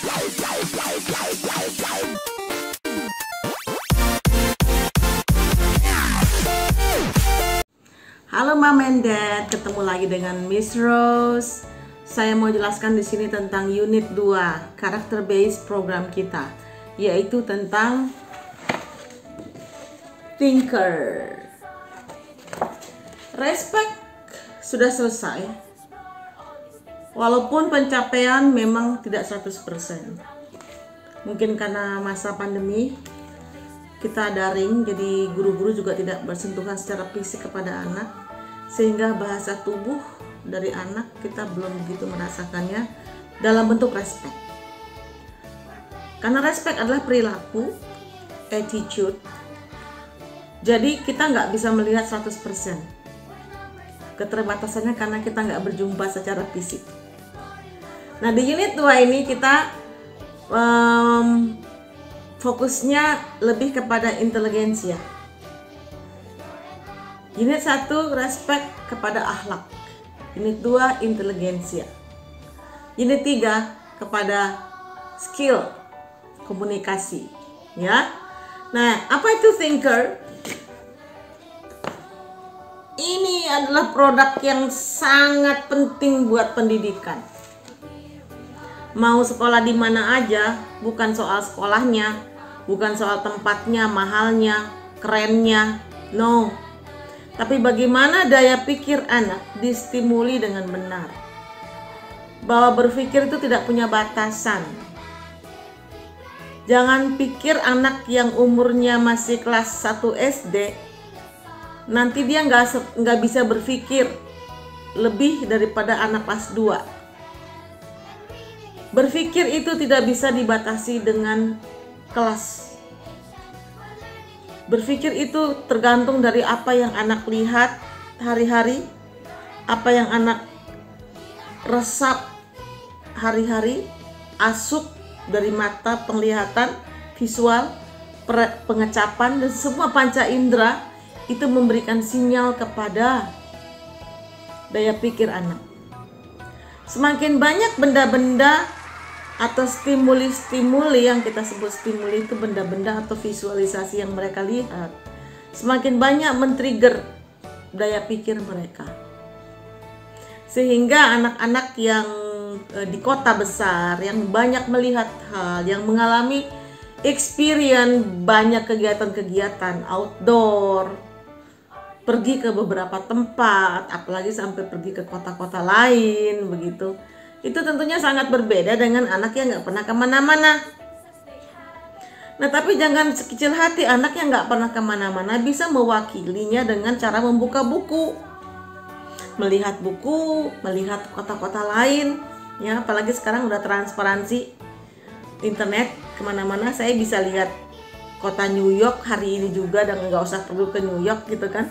Halo Mom and Dad, ketemu lagi dengan Miss Rose. Saya mau jelaskan di sini tentang unit 2, character based program kita, yaitu tentang thinker. Respect sudah selesai. Walaupun pencapaian memang tidak 100%. Mungkin karena masa pandemi kita daring, jadi guru-guru juga tidak bersentuhan secara fisik kepada anak, sehingga bahasa tubuh dari anak kita belum begitu merasakannya dalam bentuk respect. Karena respect adalah perilaku, attitude, jadi kita nggak bisa melihat 100%. Keterbatasannya karena kita nggak berjumpa secara fisik. Nah, di unit 2 ini kita fokusnya lebih kepada inteligensia. Unit 1 respect kepada akhlak. Unit 2 inteligensia. Unit 3 kepada skill komunikasi, ya. Nah, apa itu thinker? Ini adalah produk yang sangat penting buat pendidikan. Mau sekolah di mana aja, bukan soal sekolahnya, bukan soal tempatnya, mahalnya, kerennya, no. Tapi bagaimana daya pikir anak distimuli dengan benar. Bahwa berpikir itu tidak punya batasan. Jangan pikir anak yang umurnya masih kelas 1 SD, nanti dia nggak bisa berpikir lebih daripada anak kelas 2. Berpikir itu tidak bisa dibatasi dengan kelas. Berpikir itu tergantung dari apa yang anak lihat hari-hari, apa yang anak resap hari-hari, asup dari mata, penglihatan, visual, pengecapan, dan semua panca indera itu memberikan sinyal kepada daya pikir anak. Semakin banyak benda-benda atau stimuli-stimuli, yang kita sebut stimuli itu benda-benda atau visualisasi yang mereka lihat, semakin banyak men-trigger daya pikir mereka. Sehingga anak-anak yang di kota besar, yang banyak melihat hal, yang mengalami experience banyak kegiatan-kegiatan outdoor, pergi ke beberapa tempat, apalagi sampai pergi ke kota-kota lain begitu, itu tentunya sangat berbeda dengan anak yang nggak pernah kemana-mana. Nah, tapi jangan sekecil hati anak yang nggak pernah kemana-mana bisa mewakilinya dengan cara membuka buku, melihat buku, melihat kota-kota lain, ya. Apalagi sekarang udah transparansi internet, kemana-mana saya bisa lihat kota New York hari ini juga, dan nggak usah perlu ke New York gitu kan.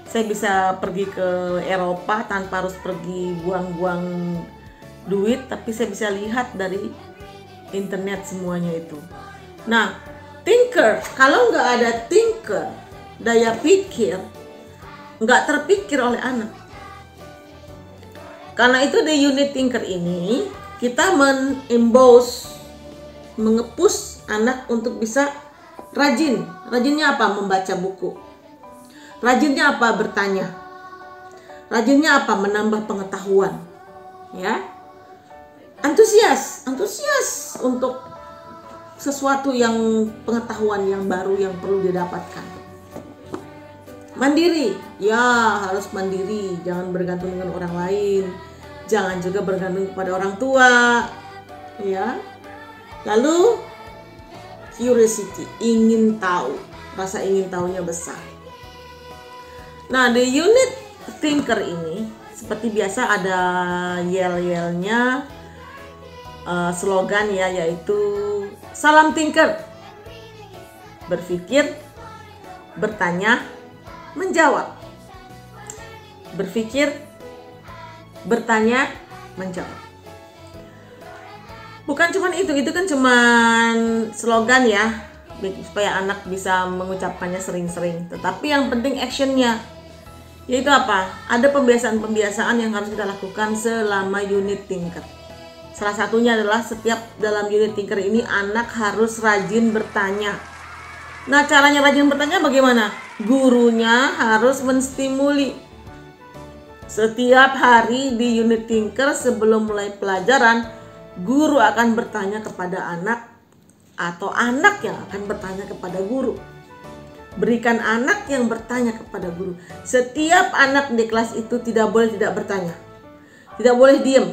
Saya bisa pergi ke Eropa tanpa harus pergi buang-buang duit, tapi saya bisa lihat dari internet semuanya itu. Nah, thinker, kalau nggak ada thinker, daya pikir nggak terpikir oleh anak. Karena itu di unit thinker ini kita mengepus anak untuk bisa rajin. Rajinnya apa? Membaca buku. Rajinnya apa? Bertanya. Rajinnya apa? Menambah pengetahuan, ya. Antusias untuk sesuatu yang pengetahuan yang baru yang perlu didapatkan. Mandiri, ya harus mandiri, jangan bergantung dengan orang lain, jangan juga bergantung kepada orang tua, ya. Lalu curiosity, ingin tahu, rasa ingin tahunya besar. Nah, di unit thinker ini seperti biasa ada yel-yelnya, slogan, ya, yaitu salam thinker. Berpikir, bertanya, menjawab. Berpikir, bertanya, menjawab. Bukan cuman itu kan cuman slogan, ya, supaya anak bisa mengucapkannya sering-sering. Tetapi yang penting actionnya, yaitu apa? Ada pembiasaan-pembiasaan yang harus kita lakukan selama unit thinker. Salah satunya adalah setiap dalam unit Tinker ini anak harus rajin bertanya. Nah, caranya rajin bertanya bagaimana? Gurunya harus menstimuli. Setiap hari di unit Tinker sebelum mulai pelajaran, guru akan bertanya kepada anak atau anak yang akan bertanya kepada guru. Berikan anak yang bertanya kepada guru. Setiap anak di kelas itu tidak boleh tidak bertanya. Tidak boleh diam.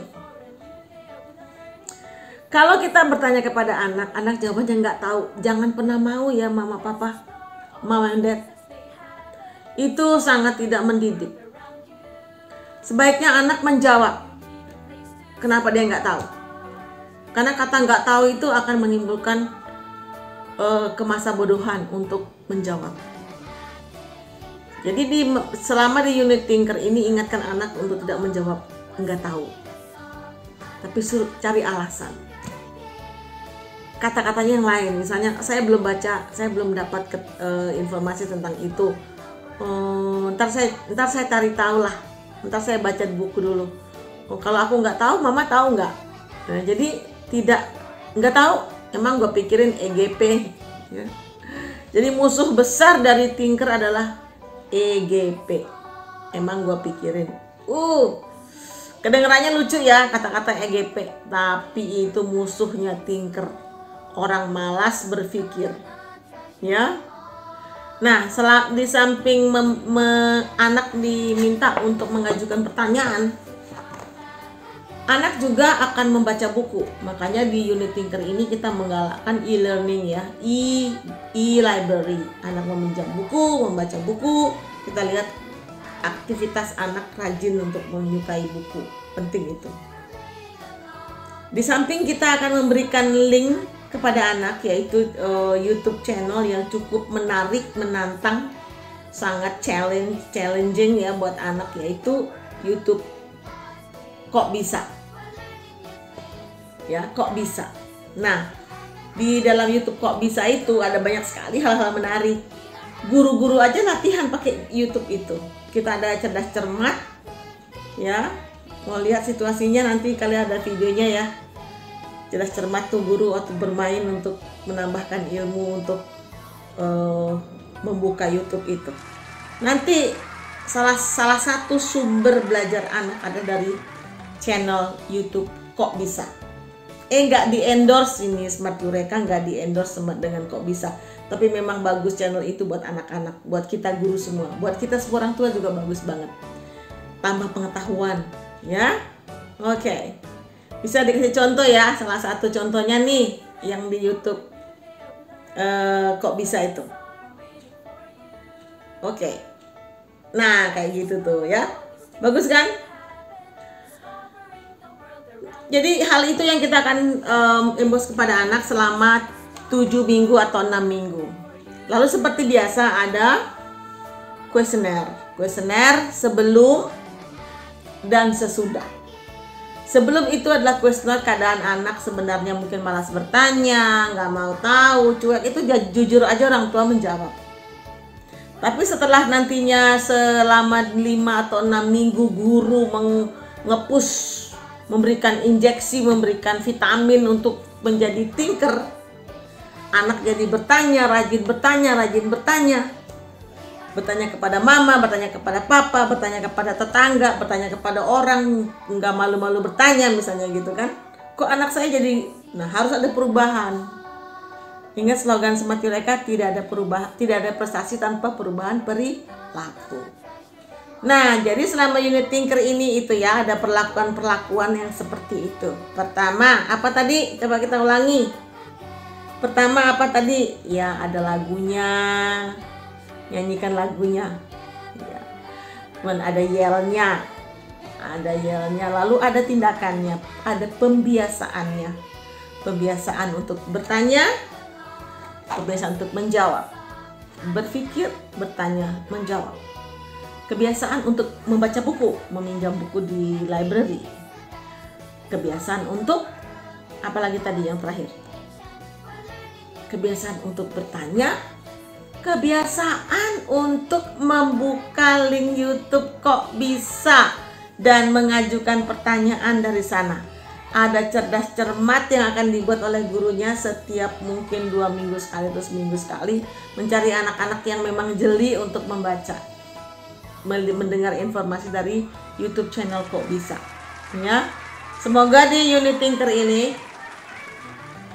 Kalau kita bertanya kepada anak, anak jawabannya nggak tahu. Jangan pernah mau ya mama papa, mama and dad. Itu sangat tidak mendidik. Sebaiknya anak menjawab. Kenapa dia nggak tahu? Karena kata nggak tahu itu akan menimbulkan kemasabodohan untuk menjawab. Jadi selama di unit Tinker ini ingatkan anak untuk tidak menjawab nggak tahu. Tapi suruh cari alasan. Kata-katanya yang lain, misalnya saya belum baca, saya belum dapat informasi tentang itu. Ntar saya cari tahu lah. Ntar saya baca di buku dulu. Kalau aku nggak tahu, mama tahu nggak? Nah, jadi nggak tahu. Emang gue pikirin EGP. Ya. Jadi musuh besar dari Tinker adalah EGP. Emang gue pikirin. Kedengarannya lucu ya kata-kata EGP, tapi itu musuhnya Tinker. Orang malas berpikir, ya. Nah, di samping anak diminta untuk mengajukan pertanyaan, anak juga akan membaca buku. Makanya di unit Tinker ini kita menggalakkan e-learning ya, e-library. Anak meminjam buku, membaca buku. Kita lihat aktivitas anak rajin untuk menyukai buku. Penting itu. Di samping kita akan memberikan link kepada anak, yaitu YouTube channel yang cukup menarik, menantang, sangat challenging ya buat anak, yaitu YouTube Kok Bisa. Ya, Kok Bisa. Nah, di dalam YouTube Kok Bisa itu ada banyak sekali hal-hal menarik. Guru-guru aja latihan pakai YouTube itu. Kita ada cerdas cermat, ya. Mau lihat situasinya nanti kalian ada videonya ya. Cerdas cermat tuh guru waktu bermain untuk menambahkan ilmu untuk membuka YouTube itu. Nanti salah satu sumber belajar anak ada dari channel YouTube Kok Bisa. Nggak di endorse ini Smart Eureka, nggak di endorse dengan Kok Bisa. Tapi memang bagus channel itu buat anak-anak, buat kita guru semua, buat kita semua orang tua juga bagus banget. Tambah pengetahuan, ya. Oke. Bisa dikasih contoh ya, salah satu contohnya nih yang di YouTube Kok Bisa itu. Oke. Nah, kayak gitu tuh ya. Bagus kan? Jadi hal itu yang kita akan imbas kepada anak selama 7 minggu atau 6 minggu. Lalu seperti biasa ada kuesioner sebelum dan sesudah. Sebelum itu adalah kuesioner keadaan anak sebenarnya mungkin malas bertanya, nggak mau tahu, cuek. Itu jujur aja orang tua menjawab. Tapi setelah nantinya selama 5 atau 6 minggu guru nge-push, memberikan injeksi, memberikan vitamin untuk menjadi Tinker, anak jadi bertanya, rajin bertanya. Bertanya kepada mama, bertanya kepada papa, bertanya kepada tetangga, bertanya kepada orang, nggak malu-malu bertanya misalnya gitu kan. Kok anak saya jadi, nah harus ada perubahan. Ingat slogan Smart Eureka, tidak ada prestasi tanpa perubahan perilaku. Nah, jadi selama unit Tinker ini itu ya ada perlakuan-perlakuan yang seperti itu. Pertama, apa tadi? Coba kita ulangi. Pertama apa tadi? Ya, ada lagunya. Nyanyikan lagunya ya. Kemudian ada yellnya, lalu ada tindakannya, ada pembiasaannya, kebiasaan untuk bertanya, kebiasaan untuk menjawab, berpikir, bertanya, menjawab, kebiasaan untuk membaca buku, meminjam buku di library, kebiasaan untuk apalagi tadi yang terakhir, kebiasaan untuk bertanya, kebiasaan untuk membuka link YouTube Kok Bisa dan mengajukan pertanyaan dari sana. ada cerdas cermat yang akan dibuat oleh gurunya setiap mungkin 2 minggu sekali atau seminggu sekali, mencari anak-anak yang memang jeli untuk membaca, mendengar informasi dari YouTube channel Kok Bisa. Ya, semoga di Unit Thinker ini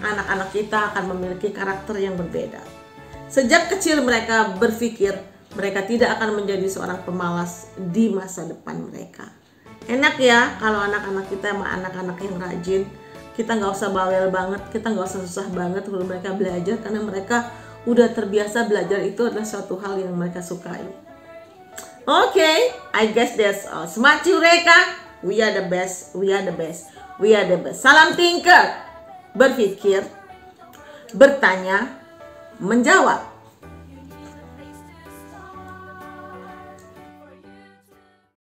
anak-anak kita akan memiliki karakter yang berbeda. Sejak kecil mereka berpikir mereka tidak akan menjadi seorang pemalas di masa depan mereka. Enak ya kalau anak-anak kita emang anak-anak yang rajin. Kita nggak usah bawel banget, kita nggak usah susah banget kalau mereka belajar, karena mereka udah terbiasa belajar, itu adalah suatu hal yang mereka sukai. Okay, I guess that's all. Smart Eureka, we are the best, we are the best, we are the best. Salam Thinker, berpikir, bertanya, menjawab.